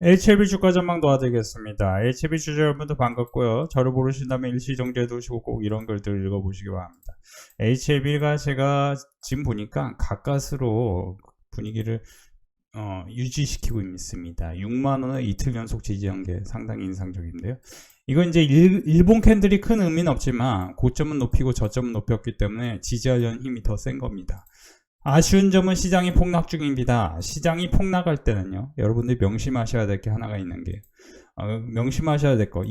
HLB 주가 전망 도와드리겠습니다. HLB 주주 여러분들 반갑고요. 저를 모르신다면 일시정지해 두시고 꼭 이런 글들 읽어보시기 바랍니다. HLB가 제가 지금 보니까 가까스로 분위기를 유지시키고 있습니다. 6만원의 이틀 연속 지지 연계 상당히 인상적인데요. 이건 이제 일본 캔들이 큰 의미는 없지만 고점은 높이고 저점은 높였기 때문에 지지하려는 힘이 더 센 겁니다. 아쉬운 점은 시장이 폭락 중입니다. 시장이 폭락할 때는요, 여러분들이 명심하셔야 될 게 하나가 있는 게, 명심하셔야 될 거,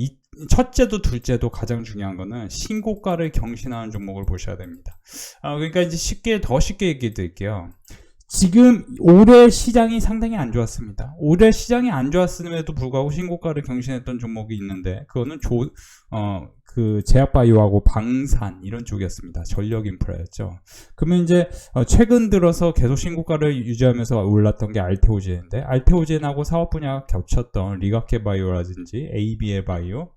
첫째도 둘째도 가장 중요한 거는 신고가를 경신하는 종목을 보셔야 됩니다. 그러니까 이제 더 쉽게 얘기해 드릴게요. 지금 올해 시장이 상당히 안 좋았습니다. 올해 시장이 안 좋았음에도 불구하고 신고가를 경신했던 종목이 있는데, 그거는 제약바이오하고 방산 이런 쪽이었습니다. 전력 인프라였죠. 그러면 이제 최근 들어서 계속 신고가를 유지하면서 올랐던 게 알테오젠인데, 알테오젠하고 사업 분야가 겹쳤던 리가케 바이오라든지 ABL 바이오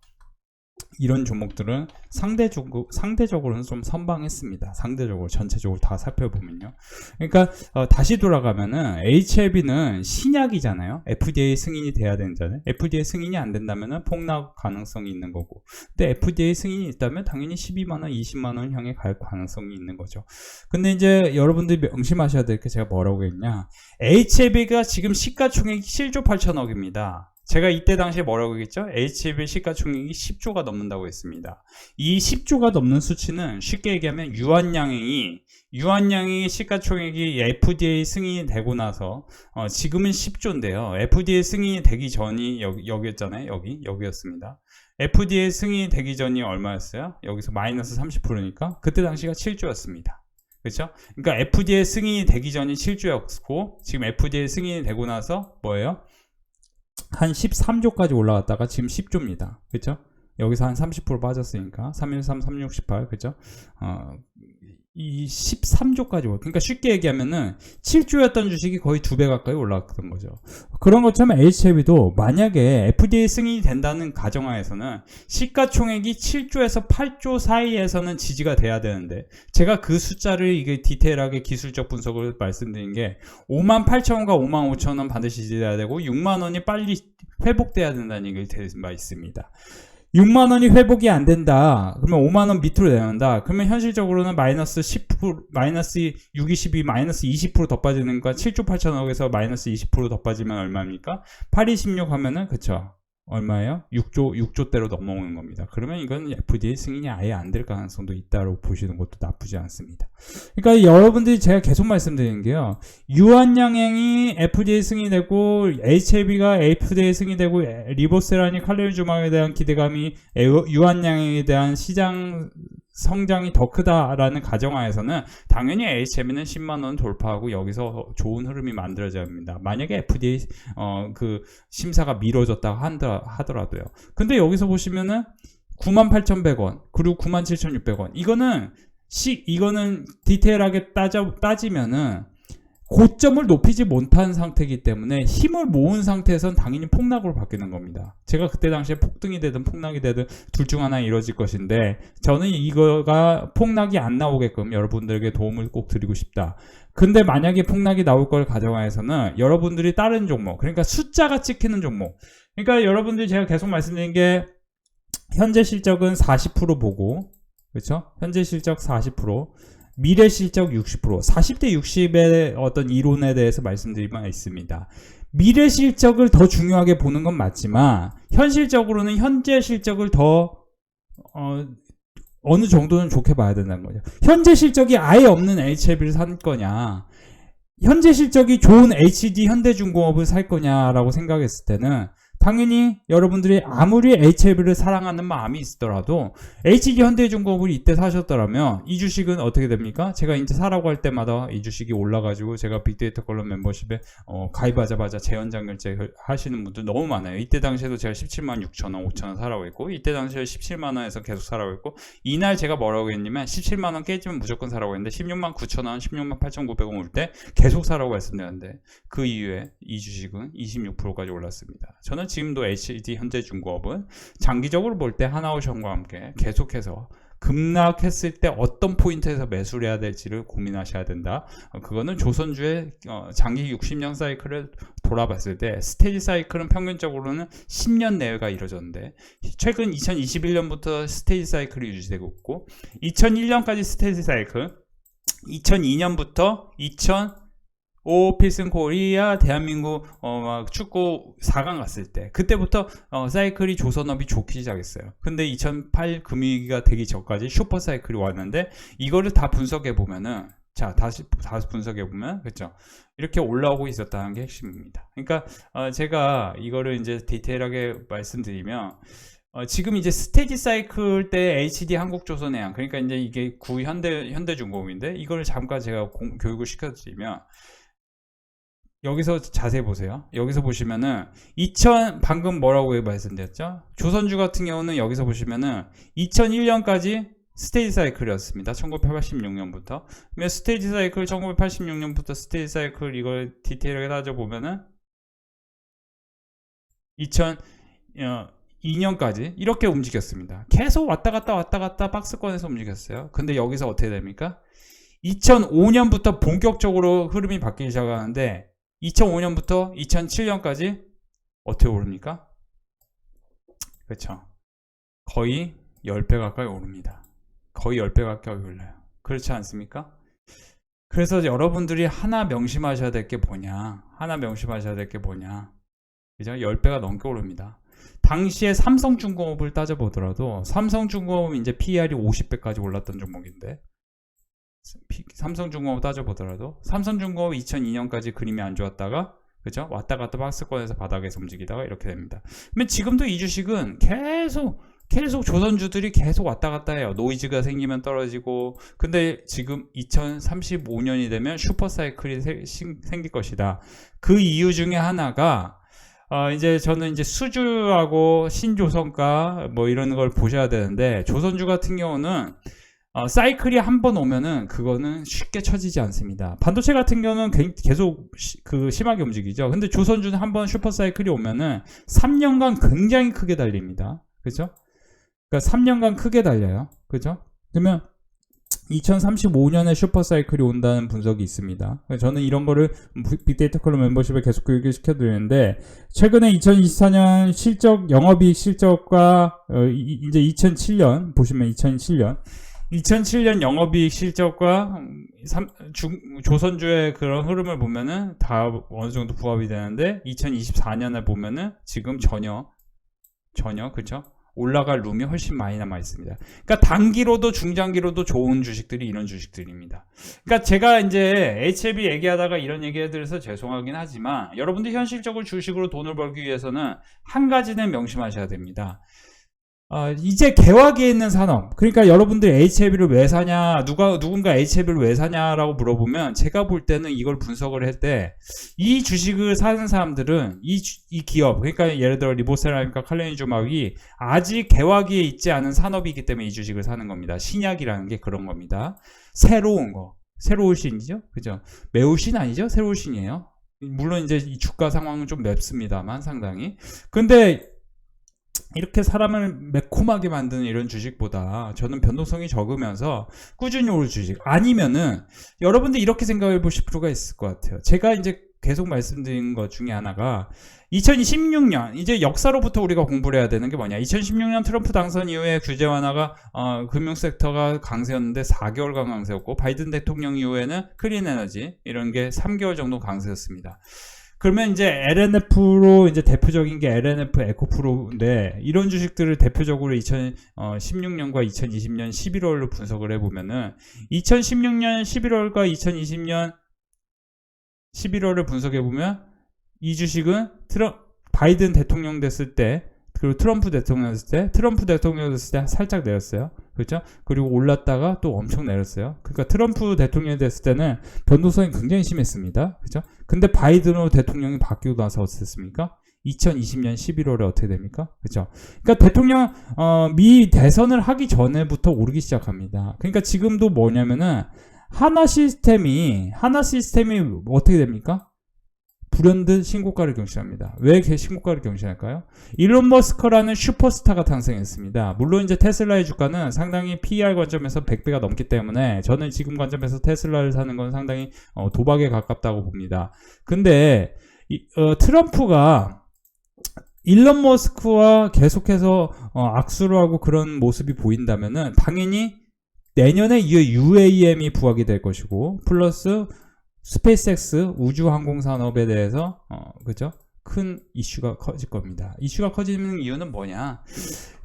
이런 종목들은 상대적으로는 좀 선방했습니다. 상대적으로 전체적으로 다 살펴보면요. 그러니까 다시 돌아가면은 HLB는 신약이잖아요. FDA 승인이 돼야 되잖아요. FDA 승인이 안 된다면은 폭락 가능성이 있는 거고. 근데 FDA 승인이 있다면 당연히 12만원, 20만원 향해 갈 가능성이 있는 거죠. 근데 이제 여러분들이 명심하셔야 될 게 제가 뭐라고 했냐. HLB가 지금 시가총액이 7조 8천억입니다. 제가 이때 당시에 뭐라고 했죠? HLB 시가총액이 10조가 넘는다고 했습니다. 이 10조가 넘는 수치는 쉽게 얘기하면 유한양행이 시가총액이 FDA 승인이 되고 나서 지금은 10조인데요. FDA 승인이 되기 전이 여기였잖아요. 여기였습니다. FDA 승인이 되기 전이 얼마였어요? 여기서 마이너스 30%니까 그때 당시가 7조였습니다. 그렇죠? 그러니까 FDA 승인이 되기 전이 7조였고 지금 FDA 승인이 되고 나서 뭐예요? 한 13조까지 올라갔다가 지금 10조입니다. 그렇죠? 여기서 한 30% 빠졌으니까 313, 3618 그렇죠? 이 13조까지 그러니까 쉽게 얘기하면은 7조였던 주식이 거의 2배 가까이 올라갔던 거죠. 그런 것처럼 HLB도 만약에 FDA 승인이 된다는 가정하에서는 시가총액이 7조에서 8조 사이에서는 지지가 돼야 되는데 제가 그 숫자를 이게 디테일하게 기술적 분석을 말씀드린 게 58,000원과 55,000원 반드시 지지해야 되고 6만원이 빨리 회복돼야 된다는 얘기를 드린 바 있습니다. 6만원이 회복이 안 된다. 그러면 5만원 밑으로 내려온다. 그러면 현실적으로는 마이너스 10%, 마이너스 620이 마이너스 20% 더 빠지는 거니까 7조 8천억에서 마이너스 20% 더 빠지면 얼마입니까? 826 하면은, 그쵸. 얼마예요? 6조대로 넘어오는 겁니다. 그러면 이건 FDA 승인이 아예 안 될 가능성도 있다고 보시는 것도 나쁘지 않습니다. 그러니까 여러분들이 제가 계속 말씀드리는 게요. 유한양행이 FDA 승인되고 HLB가 FDA 승인되고 리보세라니 칼리움주막에 대한 기대감이 유한양행에 대한 시장 성장이 더 크다라는 가정하에서는 당연히 HLB는 10만원 돌파하고 여기서 좋은 흐름이 만들어져야 합니다. 만약에 FDA 그 심사가 미뤄졌다고 하더라도요. 근데 여기서 보시면은 98,100원 그리고 97,600원 이거는 디테일하게 따지면은 고점을 높이지 못한 상태이기 때문에 힘을 모은 상태에선 당연히 폭락으로 바뀌는 겁니다. 제가 그때 당시에 폭등이 되든 폭락이 되든 둘 중 하나 이루어질 것인데 저는 이거가 폭락이 안 나오게끔 여러분들에게 도움을 꼭 드리고 싶다. 근데 만약에 폭락이 나올 걸 가정하에서는 여러분들이 다른 종목 그러니까 숫자가 찍히는 종목 그러니까 여러분들이 제가 계속 말씀드린 게 현재 실적은 40% 보고 그렇죠? 현재 실적 40% 미래 실적 60% 40대 60의 어떤 이론에 대해서 말씀드릴 바 있습니다. 미래 실적을 더 중요하게 보는 건 맞지만 현실적으로는 현재 실적을 더 어느 정도는 좋게 봐야 된다는 거죠. 현재 실적이 아예 없는 HLB를 살 거냐 현재 실적이 좋은 HD 현대중공업을 살 거냐라고 생각했을 때는 당연히 여러분들이 아무리 HLB를 사랑하는 마음이 있더라도 HD 현대중공업을 이때 사셨더라면 이 주식은 어떻게 됩니까? 제가 이제 사라고 할 때마다 이 주식이 올라가지고 제가 빅데이터 컬럼 멤버십에 가입하자마자 재연장 결제 하시는 분들 너무 많아요. 이때 당시에도 제가 17만 6천원, 5천원 사라고 했고 이때 당시에 17만원에서 계속 사라고 했고 이날 제가 뭐라고 했냐면 17만원 깨지면 무조건 사라고 했는데 16만 9천원, 16만 8,900원 올 때 계속 사라고 했었는데 그 이후에 이 주식은 26%까지 올랐습니다. 저는 지금도 HD 현대중공업은 장기적으로 볼 때 하나오션과 함께 계속해서 급락했을 때 어떤 포인트에서 매수를 해야 될지를 고민하셔야 된다. 그거는 조선주의 장기 60년 사이클을 돌아봤을 때 스테디 사이클은 평균적으로는 10년 내외가 이루어졌는데 최근 2021년부터 스테디 사이클이 유지되고 있고 2001년까지 스테디 사이클 2002년부터 2005 필승 코리아 대한민국 막 축구 4강 갔을 때 그때부터 사이클이 조선업이 좋기 시작했어요. 근데 2008 금위기가 되기 전까지 슈퍼 사이클이 왔는데 이거를 다 분석해 보면은 자 다시 분석해 보면 그렇죠. 이렇게 올라오고 있었다는 게 핵심입니다. 그러니까 제가 이거를 이제 디테일하게 말씀드리면 지금 이제 스테디 사이클 때 HD 한국조선해양 그러니까 이제 이게 구 현대중공업인데 이걸 잠깐 제가 교육을 시켜드리면 여기서 자세히 보세요. 여기서 보시면은 방금 뭐라고 말씀드렸죠? 조선주 같은 경우는 여기서 보시면은 2001년까지 스테디 사이클이었습니다. 1986년부터. 그러면 스테디 사이클 1986년부터 스테디 사이클 이걸 디테일하게 따져보면은 2002년까지 이렇게 움직였습니다. 계속 왔다 갔다 박스권에서 움직였어요. 근데 여기서 어떻게 됩니까? 2005년부터 본격적으로 흐름이 바뀌기 시작하는데 2005년부터 2007년까지 어떻게 오릅니까? 그렇죠. 거의 10배 가까이 오릅니다. 거의 10배 가까이 올라요. 그렇지 않습니까? 그래서 여러분들이 하나 명심하셔야 될 게 뭐냐? 그죠? 10배가 넘게 오릅니다. 당시에 삼성중공업을 따져보더라도 삼성중공업은 이제 PER이 50배까지 올랐던 종목인데 삼성중공업 따져보더라도 삼성중공업 2002년까지 그림이 안 좋았다가 그죠? 왔다 갔다 박스권에서 바닥에서 움직이다가 이렇게 됩니다. 그러면 지금도 이 주식은 계속 조선주들이 계속 왔다 갔다 해요. 노이즈가 생기면 떨어지고 근데 지금 2035년이 되면 슈퍼사이클이 생길 것이다. 그 이유 중에 하나가 이제 저는 이제 수주하고 신조선가 뭐 이런 걸 보셔야 되는데 조선주 같은 경우는 사이클이 한 번 오면은 그거는 쉽게 쳐지지 않습니다. 반도체 같은 경우는 계속 심하게 움직이죠. 근데 조선주는 한 번 슈퍼 사이클이 오면은 3년간 굉장히 크게 달립니다. 그죠? 그러니까 3년간 크게 달려요. 그죠? 그러면 2035년에 슈퍼 사이클이 온다는 분석이 있습니다. 저는 이런 거를 빅데이터 클럽 멤버십에 계속 교육을 시켜드리는데 최근에 2024년 실적 영업이익 실적과 이제 2007년 보시면 2007년 영업이익 실적과 조선주의 그런 흐름을 보면은 다 어느 정도 부합이 되는데 2024년에 보면은 지금 전혀 그쵸? 올라갈 룸이 훨씬 많이 남아 있습니다. 그러니까 단기로도 중장기로도 좋은 주식들이 이런 주식들입니다. 그러니까 제가 이제 HLB 얘기하다가 이런 얘기 해드려서 죄송하긴 하지만 여러분들 현실적으로 주식으로 돈을 벌기 위해서는 한 가지는 명심하셔야 됩니다. 이제 개화기에 있는 산업, 그러니까 여러분들 HLB를 왜 사냐, 누군가 HLB를 왜 사냐라고 물어보면 제가 볼 때는 이걸 분석을 할 때 이 주식을 사는 사람들은 이 기업, 그러니까 예를 들어 리보세라믹과 칼레니주막이 아직 개화기에 있지 않은 산업이기 때문에 이 주식을 사는 겁니다. 신약이라는 게 그런 겁니다. 새로운 거, 새로운 신이죠, 그죠? 매우 신 아니죠? 새로운 신이에요. 물론 이제 이 주가 상황은 좀 맵습니다만 상당히. 근데 이렇게 사람을 매콤하게 만드는 이런 주식보다 저는 변동성이 적으면서 꾸준히 오를 주식 아니면은 여러분들 이렇게 생각해 보실 필요가 있을 것 같아요. 제가 이제 계속 말씀드린 것 중에 하나가 2016년 이제 역사로부터 우리가 공부를 해야 되는 게 뭐냐. 2016년 트럼프 당선 이후에 규제 완화가 금융섹터가 강세였는데 4개월간 강세였고 바이든 대통령 이후에는 클린 에너지 이런 게 3개월 정도 강세였습니다. 그러면 이제 LNF로 이제 대표적인 게 LNF 에코프로인데 이런 주식들을 대표적으로 2016년과 2020년 11월로 분석을 해보면은 2016년 11월과 2020년 11월을 분석해보면 이 주식은 바이든 대통령 됐을 때 그리고 트럼프 대통령 됐을 때 살짝 내렸어요. 그렇죠? 그리고 올랐다가 또 엄청 내렸어요. 그러니까 트럼프 대통령이 됐을 때는 변동성이 굉장히 심했습니다. 그렇죠? 근데 바이든으로 대통령이 바뀌고 나서 어땠습니까? 2020년 11월에 어떻게 됩니까? 그렇죠? 그러니까 대통령 미 대선을 하기 전에부터 오르기 시작합니다. 그러니까 지금도 뭐냐면은 하나 시스템이 어떻게 됩니까? 불현듯 신고가를 경신합니다. 왜 신고가를 경신할까요? 일론 머스크라는 슈퍼스타가 탄생했습니다. 물론 이제 테슬라의 주가는 상당히 PER 관점에서 100배가 넘기 때문에 저는 지금 관점에서 테슬라를 사는 건 상당히 도박에 가깝다고 봅니다. 근데 트럼프가 일론 머스크와 계속해서 악수를 하고 그런 모습이 보인다면은 당연히 내년에 UAM이 부각이 될 것이고 플러스 스페이스X 우주항공 산업에 대해서 그죠? 큰 이슈가 커질 겁니다. 이슈가 커지는 이유는 뭐냐?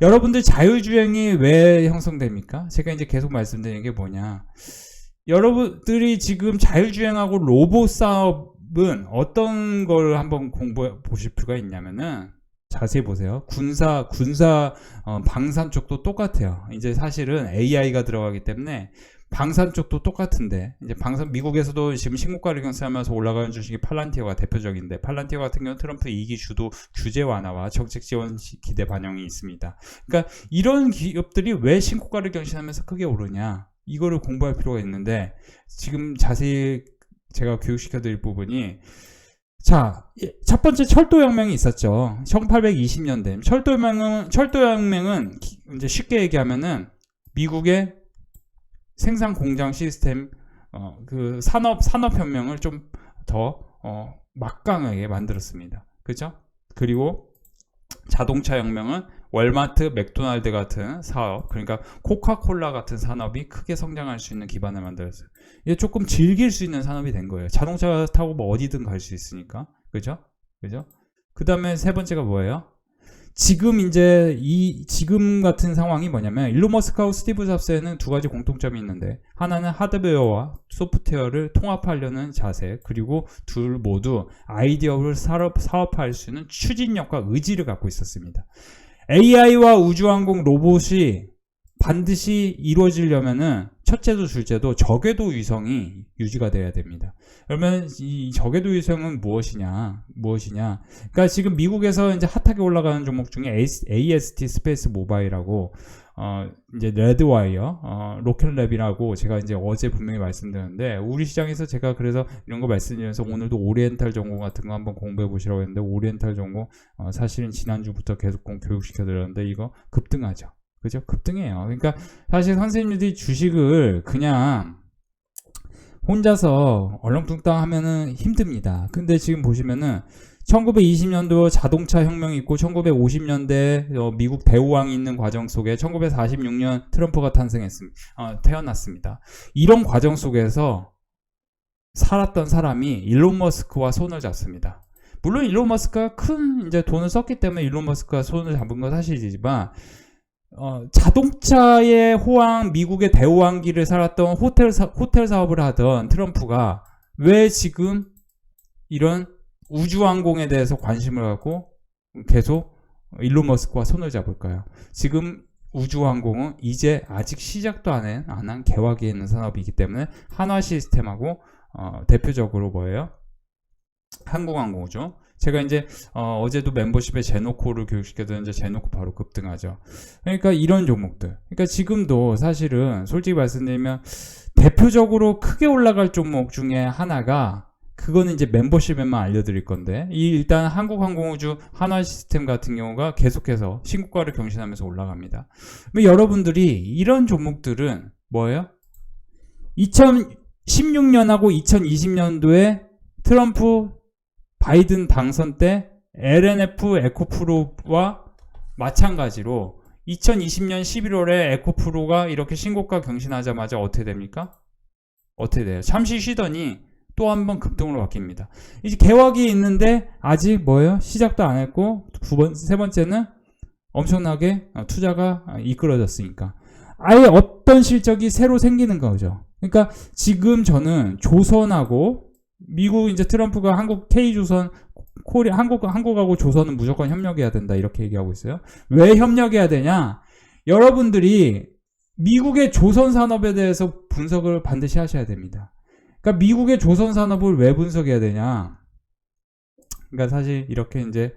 여러분들 자율주행이 왜 형성됩니까? 제가 이제 계속 말씀드리는 게 뭐냐? 여러분들이 지금 자율주행하고 로봇 사업은 어떤 걸 한번 공부해 보실 필요가 있냐면은 자세히 보세요. 군사 방산 쪽도 똑같아요. 이제 사실은 AI가 들어가기 때문에 방산 쪽도 똑같은데 이제 미국에서도 지금 신고가를 경신하면서 올라가는 주식이 팔란티어가 대표적인데 팔란티어 같은 경우는 트럼프 2기 주도 규제 완화와 정책 지원 기대 반영이 있습니다. 그러니까 이런 기업들이 왜 신고가를 경신하면서 크게 오르냐 이거를 공부할 필요가 있는데 지금 자세히 제가 교육시켜 드릴 부분이 자, 첫 번째 철도혁명이 있었죠. 1820년대. 철도혁명은 이제 쉽게 얘기하면은 미국의 생산 공장 시스템, 그 산업혁명을 좀 더, 막강하게 만들었습니다. 그죠? 그리고 자동차 혁명은 월마트, 맥도날드 같은 사업, 그러니까 코카콜라 같은 산업이 크게 성장할 수 있는 기반을 만들었어요. 이게 조금 즐길 수 있는 산업이 된 거예요. 자동차 타고 뭐 어디든 갈 수 있으니까. 그죠? 그 다음에 세 번째가 뭐예요? 지금 같은 상황이 뭐냐면, 일론 머스크하고 스티브 잡스에는 두 가지 공통점이 있는데, 하나는 하드웨어와 소프트웨어를 통합하려는 자세, 그리고 둘 모두 아이디어를 사업화할 수 있는 추진력과 의지를 갖고 있었습니다. AI와 우주항공 로봇이 반드시 이루어지려면은 첫째도 둘째도 저궤도 위성이 유지가 돼야 됩니다. 그러면 이 저궤도 위성은 무엇이냐? 그러니까 지금 미국에서 이제 핫하게 올라가는 종목 중에 AST 스페이스 모바일하고 이제 레드와이어, 로켓랩이라고 제가 이제 어제 분명히 말씀드렸는데 우리 시장에서 제가 그래서 이런 거 말씀드리면서 오늘도 오리엔탈 전공 같은 거 한번 공부해 보시라고 했는데 오리엔탈 전공 사실은 지난주부터 계속 교육시켜 드렸는데 이거 급등하죠. 그죠? 급등해요. 그러니까 사실 선생님들이 주식을 그냥 혼자서 얼렁뚱땅 하면은 힘듭니다. 근데 지금 보시면은 1920년도 자동차 혁명이 있고 1950년대 미국 대우왕이 있는 과정 속에 1946년 트럼프가 태어났습니다. 이런 과정 속에서 살았던 사람이 일론 머스크와 손을 잡습니다. 물론 일론 머스크가 큰 이제 돈을 썼기 때문에 일론 머스크가 손을 잡은 건 사실이지만 자동차의 호황, 미국의 대호황기를 살았던 호텔 사업을 하던 트럼프가 왜 지금 이런 우주항공에 대해서 관심을 갖고 계속 일론 머스크와 손을 잡을까요? 지금 우주항공은 이제 아직 시작도 안 한 개화기에 있는 산업이기 때문에 한화 시스템하고 대표적으로 뭐예요? 항공우주. 제가 이제 어제도 멤버십에 제노코를 교육시켰는데 제노코 바로 급등하죠. 그러니까 이런 종목들. 그러니까 지금도 사실은 솔직히 말씀드리면 대표적으로 크게 올라갈 종목 중에 하나가 그거는 이제 멤버십에만 알려드릴 건데 일단 한국항공우주 한화 시스템 같은 경우가 계속해서 신고가를 경신하면서 올라갑니다. 여러분들이 이런 종목들은 뭐예요? 2016년하고 2020년도에 트럼프 바이든 당선 때 LNF 에코프로와 마찬가지로 2020년 11월에 에코프로가 이렇게 신고가 경신하자마자 어떻게 됩니까? 어떻게 돼요? 잠시 쉬더니 또 한 번 급등으로 바뀝니다. 이제 개화기에 있는데 아직 뭐예요? 시작도 안 했고 세 번째는 엄청나게 투자가 이끌어졌으니까 아예 어떤 실적이 새로 생기는 거죠. 그러니까 지금 저는 조선하고 미국 이제 트럼프가 한국 K조선 한국하고 조선은 무조건 협력해야 된다 이렇게 얘기하고 있어요. 왜 협력해야 되냐? 여러분들이 미국의 조선 산업에 대해서 분석을 반드시 하셔야 됩니다. 그러니까 미국의 조선 산업을 왜 분석해야 되냐? 그러니까 사실 이렇게 이제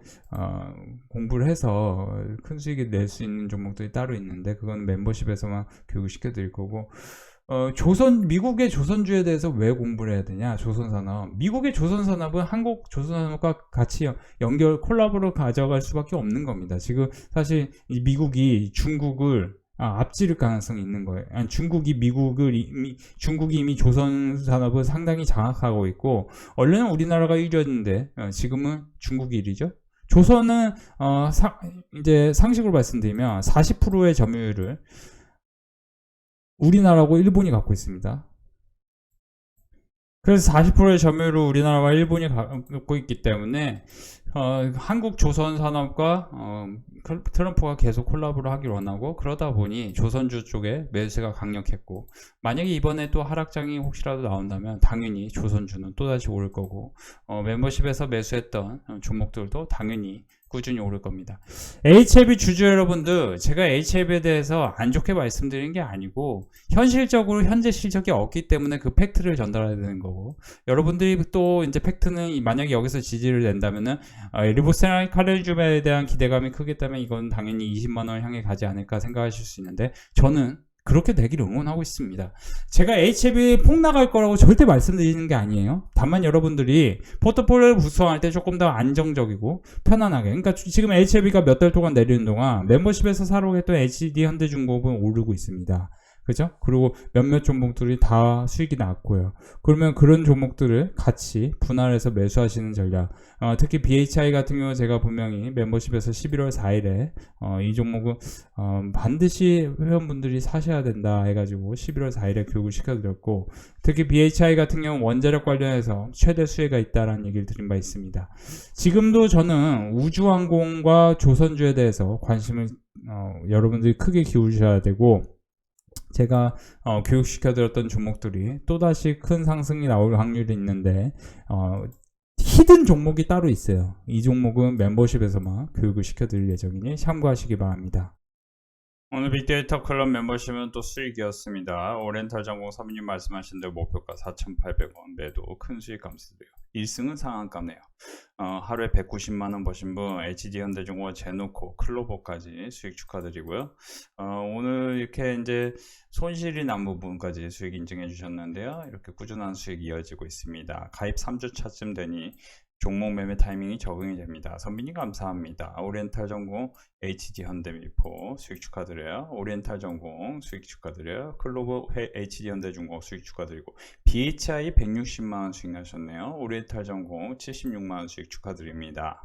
공부를 해서 큰 수익을 낼 수 있는 종목들이 따로 있는데 그건 멤버십에서만 교육을 시켜드릴 거고 미국의 조선주에 대해서 왜 공부를 해야 되냐? 조선산업. 미국의 조선산업은 한국 조선산업과 같이 콜라보로 가져갈 수밖에 없는 겁니다. 지금 사실 미국이 중국을 앞지를 가능성이 있는 거예요. 아니, 중국이 이미 조선 산업을 상당히 장악하고 있고, 원래는 우리나라가 1위였는데, 지금은 중국이 1위죠. 조선은, 이제 상식으로 말씀드리면 40%의 점유율을 우리나라하고 일본이 갖고 있습니다. 그래서 40%의 점유율을 우리나라와 일본이 갖고 있기 때문에 한국 조선 산업과 트럼프가 계속 콜라보를 하길 원하고, 그러다 보니 조선주 쪽에 매수세가 강력했고, 만약에 이번에 또 하락장이 혹시라도 나온다면 당연히 조선주는 또다시 오를 거고, 멤버십에서 매수했던 종목들도 당연히 꾸준히 오를 겁니다. HLB 주주 여러분들, 제가 HLB에 대해서 안 좋게 말씀드리는 게 아니고 현실적으로 현재 실적이 없기 때문에 그 팩트를 전달해야 되는 거고, 여러분들이 또 이제 팩트는 만약에 여기서 지지를 낸다면은 리보스나 카렐줌에 대한 기대감이 크기 때문에 이건 당연히 20만원 향해 가지 않을까 생각하실 수 있는데, 저는 그렇게 되기를 응원하고 있습니다. 제가 HLB 폭 나갈 거라고 절대 말씀드리는 게 아니에요. 다만 여러분들이 포트폴리오를 구성할 때 조금 더 안정적이고 편안하게, 그러니까 지금 HLB가 몇 달 동안 내리는 동안 멤버십에서 사러 했던 HD 현대중공업은 오르고 있습니다. 그죠? 그리고 몇몇 종목들이 다 수익이 났고요. 그러면 그런 종목들을 같이 분할해서 매수하시는 전략. 특히 BHI 같은 경우 제가 분명히 멤버십에서 11월 4일에 이 종목은 반드시 회원분들이 사셔야 된다 해가지고 11월 4일에 교육을 시켜드렸고, 특히 BHI 같은 경우 원자력 관련해서 최대 수혜가 있다라는 얘기를 드린 바 있습니다. 지금도 저는 우주항공과 조선주에 대해서 관심을 여러분들이 크게 기울이셔야 되고, 제가 교육시켜드렸던 종목들이 또다시 큰 상승이 나올 확률이 있는데, 히든 종목이 따로 있어요. 이 종목은 멤버십에서만 교육을 시켜드릴 예정이니 참고하시기 바랍니다. 오늘 빅데이터 클럽 멤버십은 또 수익이었습니다. 오렌탈 전공 사부님 말씀하신 대로 목표가 4,800원, 매도 큰 수익 감소돼요. 1승은 상한가네요. 하루에 190만원 버신 분, HD 현대중공업, 제노코, 클로버까지 수익 축하드리고요. 오늘 이렇게 이제 손실이 난 부분까지 수익 인증해 주셨는데요. 이렇게 꾸준한 수익이 이어지고 있습니다. 가입 3주차쯤 되니 종목 매매 타이밍이 적응이 됩니다. 선비님 감사합니다. 오리엔탈 전공 HD 현대미포 수익 축하드려요. 오리엔탈 전공 수익 축하드려요. 클로버 HD 현대중공업 수익 축하드리고, BHI 160만원 수익 나셨네요. 오리엔탈 전공 76만원 수익 축하드립니다.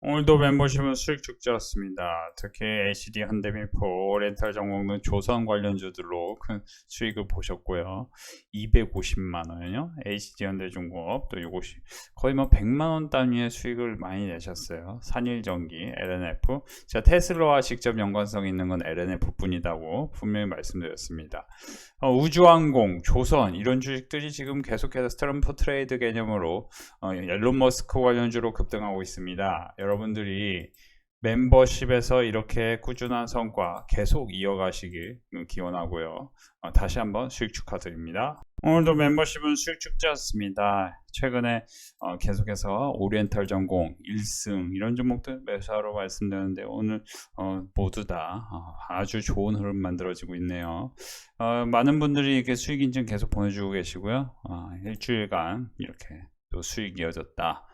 오늘도 멤버십은 수익 축제였습니다. 특히 HD 현대미포, 렌탈 전공은 조선 관련주들로 큰 수익을 보셨고요. 250만원이요. HD 현대중공업 또 이것이 거의 뭐 100만원 단위의 수익을 많이 내셨어요. 산일전기, LNF. 제가 테슬라와 직접 연관성 있는 건 LNF 뿐이라고 분명히 말씀드렸습니다. 우주항공, 조선 이런 주식들이 지금 계속해서 트럼프 트레이드 개념으로 일론 머스크 관련주로 급등하고 있습니다. 여러분들이 멤버십에서 이렇게 꾸준한 성과 계속 이어가시길 기원하고요. 다시 한번 수익 축하드립니다. 오늘도 멤버십은 수익 축제였습니다. 최근에 계속해서 오리엔탈 전공, 1승 이런 종목들 매수하러 말씀드렸는데, 오늘 모두 다 아주 좋은 흐름 만들어지고 있네요. 많은 분들이 이렇게 수익 인증 계속 보내주고 계시고요. 일주일간 이렇게 또 수익이 이어졌다.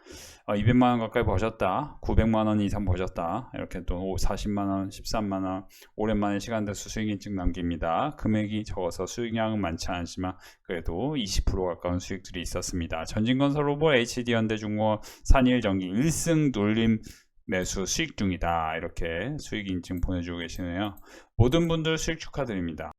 200만원 가까이 버셨다. 900만원 이상 버셨다. 이렇게 또 40만원, 13만원 오랜만에 시간대수 수익 인증 남깁니다. 금액이 적어서 수익량은 많지 않지만 그래도 20% 가까운 수익들이 있었습니다. 전진건설 로봇, HD 현대중공업, 산일전기 1승 눌림 매수 수익 중이다. 이렇게 수익 인증 보내주고 계시네요. 모든 분들 수익 축하드립니다.